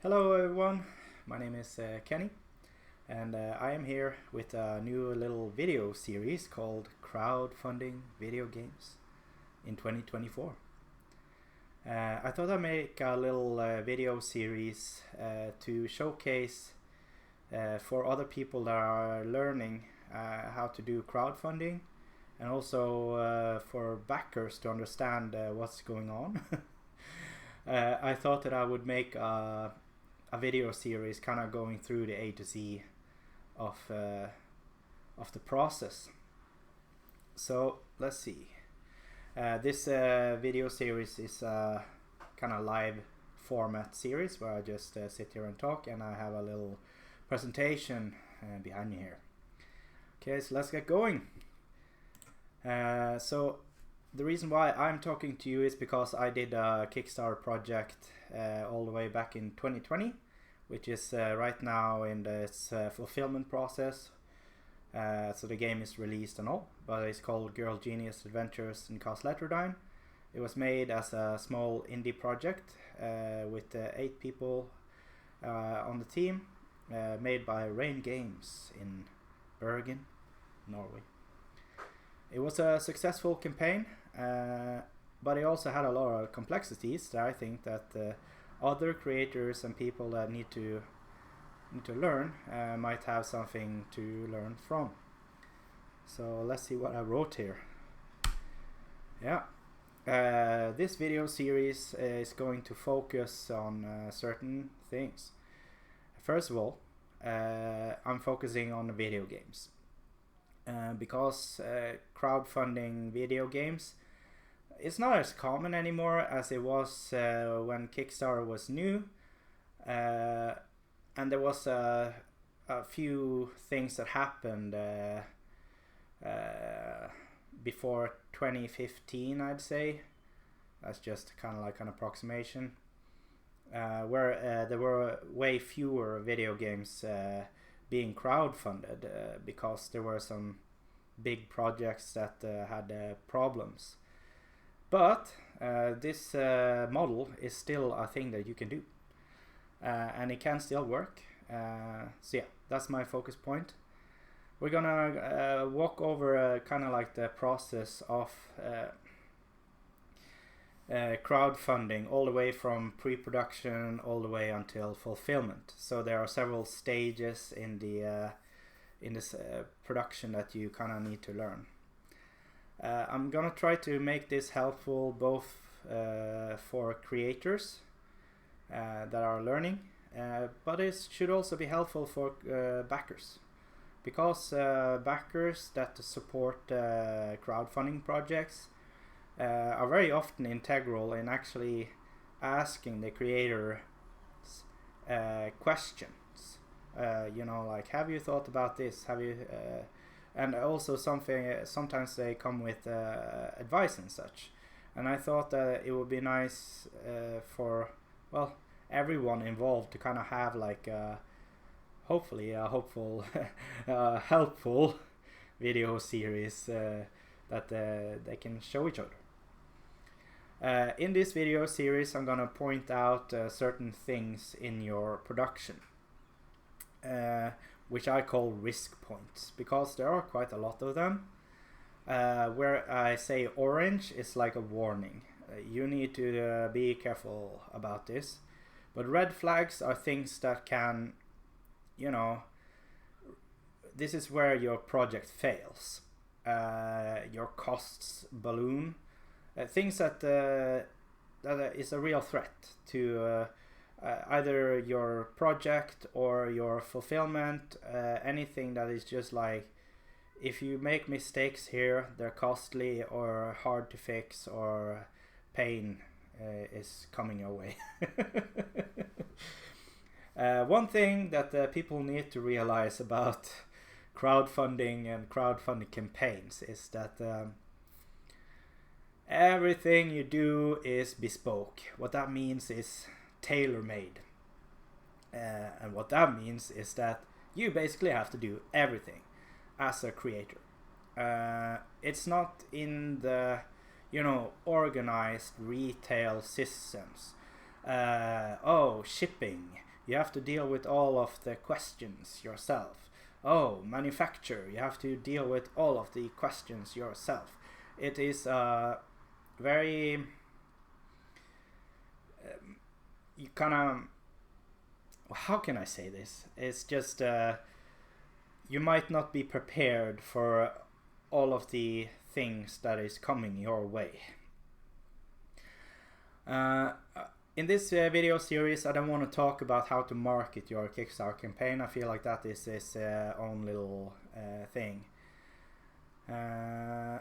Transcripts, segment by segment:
Hello everyone, my name is Kenny, and I am here with a new little video series called Crowdfunding Video Games in 2024. I thought I'd make a little video series to showcase for other people that are learning how to do crowdfunding, and also for backers to understand what's going on. I thought that I would make a video series kind of going through the A to Z of the process. So let's see. This video series is a kind of live format series where I just sit here and talk, and I have a little presentation behind me here. Okay, so let's get going. So the reason why I'm talking to you is because I did a Kickstarter project all the way back in 2020, which is right now in this fulfillment process. So the game is released and all, but it's called Girl Genius Adventures in Castle Letterdine. It was made as a small indie project with 8 people on the team, made by Rain Games in Bergen, Norway. It was a successful campaign, but it also had a lot of complexities that I think that other creators and people that need to learn might have something to learn from. So let's see what I wrote here. Yeah, this video series is going to focus on certain things. First of all, I'm focusing on the video games. Because crowdfunding video games is not as common anymore as it was when Kickstarter was new, and there was a few things that happened before 2015, I'd say. That's just kind of like an approximation, where there were way fewer video games being crowdfunded because there were some big projects that had problems. But this model is still a thing that you can do, and it can still work. So yeah, that's my focus point. We're gonna walk over kind of like the process of crowdfunding, all the way from pre-production all the way until fulfillment. So there are several stages in this production that you kind of need to learn. I'm gonna try to make this helpful both for creators that are learning, but it should also be helpful for backers, because backers that support crowdfunding projects are very often integral in actually asking the creators questions. You know, like, have you thought about this? Have you? And also sometimes they come with advice and such. And I thought that it would be nice for, well, everyone involved to kind of have like hopefully a hopeful, helpful video series that they can show each other. In this video series, I'm gonna point out certain things in your production, which I call risk points, because there are quite a lot of them. Where I say orange is like a warning. You need to be careful about this. But red flags are things that can, you know, this is where your project fails. Your costs balloon. Things that is a real threat to either your project or your fulfillment. Anything that is just like, if you make mistakes here, they're costly or hard to fix, or pain is coming your way. One thing that people need to realize about crowdfunding and crowdfunding campaigns is that everything you do is bespoke. What that means is tailor-made. And what that means is that you basically have to do everything as a creator. It's not in the, you know, organized retail systems. Shipping. you have to deal with all of the questions yourself. Oh, manufacturer, you have to deal with all of the questions yourself. It is very you kind of, how can I say this? It's just you might not be prepared for all of the things that is coming your way. In this video series, I don't want to talk about how to market your Kickstarter campaign. I feel like that is its own little thing. Yeah,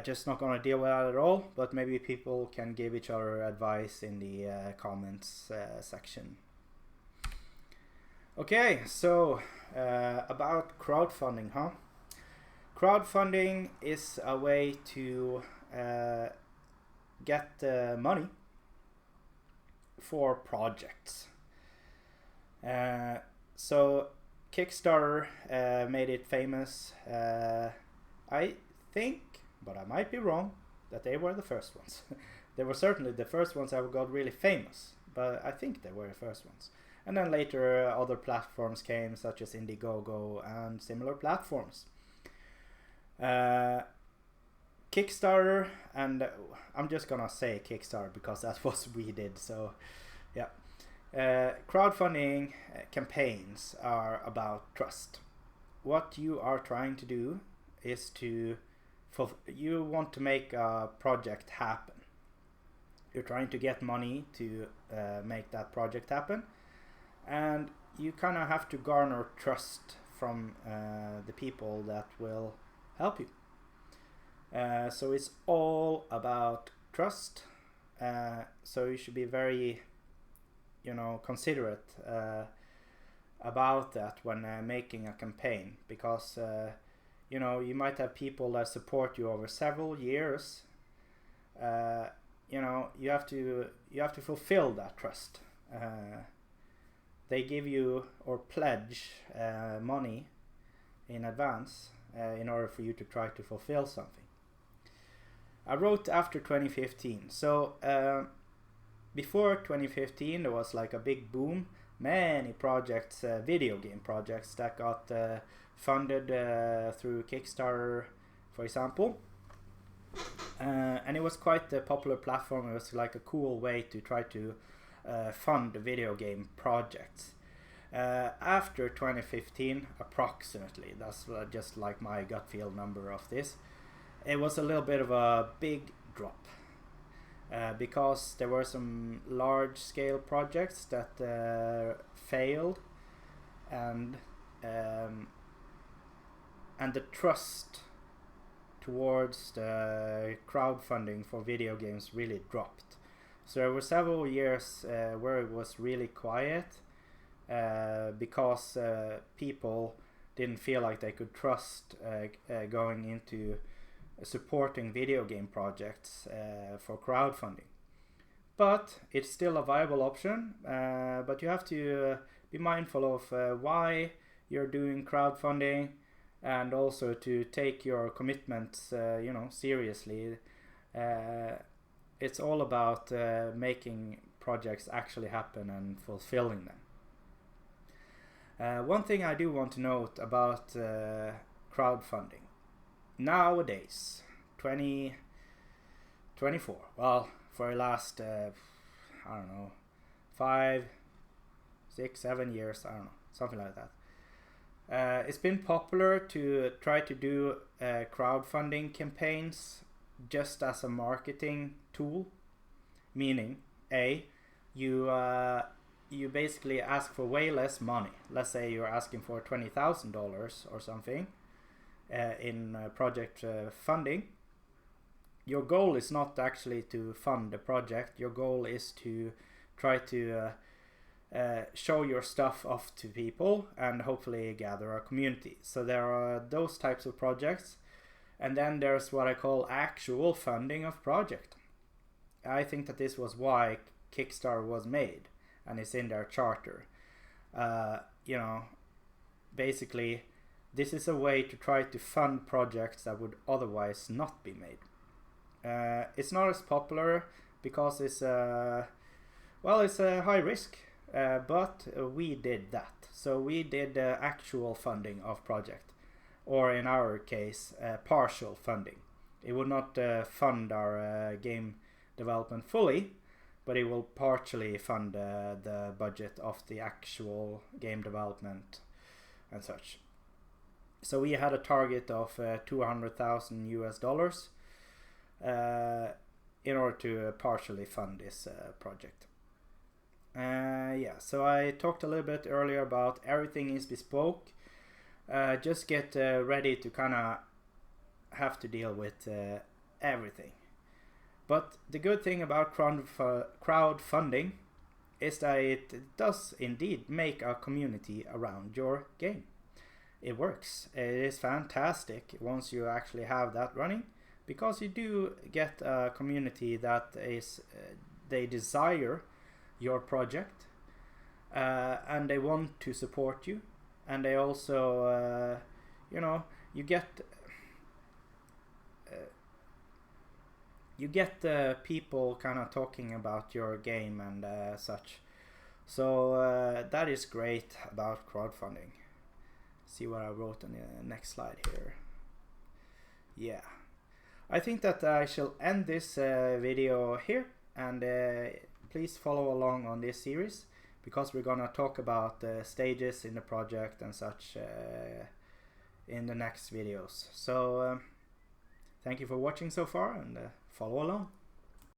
just not gonna deal with that at all, but maybe people can give each other advice in the comments section. Okay, so about crowdfunding, huh? Crowdfunding is a way to get money for projects. So Kickstarter made it famous. I think, but I might be wrong, that they were the first ones. They were certainly the first ones that got really famous, but I think they were the first ones. And then later other platforms came, such as Indiegogo and similar platforms. Kickstarter, and I'm just gonna say Kickstarter because that's what we did, so yeah. Crowdfunding campaigns are about trust. What you are trying to do is you want to make a project happen. You're trying to get money to make that project happen, and you kind of have to garner trust from the people that will help you. So it's all about trust. So you should be very, considerate about that when making a campaign, because you might have people that support you over several years. You have to fulfill that trust. They give you or pledge money in advance in order for you to try to fulfill something. I wrote after 2015. So before 2015, there was like a big boom. Many projects, video game projects, that got funded through Kickstarter, for example. And it was quite a popular platform. It was like a cool way to try to fund video game projects. After 2015, approximately, that's just like my gut feel number of this, it was a little bit of a big drop. Because there were some large scale projects that failed, and the trust towards the crowdfunding for video games really dropped. So there were several years where it was really quiet because people didn't feel like they could trust going into supporting video game projects for crowdfunding. But it's still a viable option, but you have to be mindful of why you're doing crowdfunding, and also to take your commitments seriously. It's all about making projects actually happen and fulfilling them. One thing I do want to note about crowdfunding nowadays, 2024, well, for the last 5, 6, 7 years, I don't know, something like that. It's been popular to try to do crowdfunding campaigns just as a marketing tool, meaning you basically ask for way less money. Let's say you're asking for $20,000 or something in project funding. Your goal is not actually to fund the project. Your goal is to try to show your stuff off to people and hopefully gather a community. So there are those types of projects, and then there's what I call actual funding of project. I think that this was why Kickstarter was made, and it's in their charter. Basically this is a way to try to fund projects that would otherwise not be made. It's not as popular because it's a high risk. but we did that. So we did actual funding of project, or in our case, partial funding. It will not fund our game development fully, but it will partially fund the budget of the actual game development and such. So we had a target of $200,000 in order to partially fund this project. Yeah, so I talked a little bit earlier about everything is bespoke. Just get ready to kind of have to deal with everything. But the good thing about crowdfunding is that it does indeed make a community around your game. It works. It is fantastic once you actually have that running, because you do get a community that is they desire your project and they want to support you, and they also you get people kind of talking about your game and such. So that is great about crowdfunding. See what I wrote on the next slide here. Yeah, I think that I shall end this video here, and please follow along on this series, because we're gonna talk about stages in the project and such in the next videos. So thank you for watching so far, and follow along.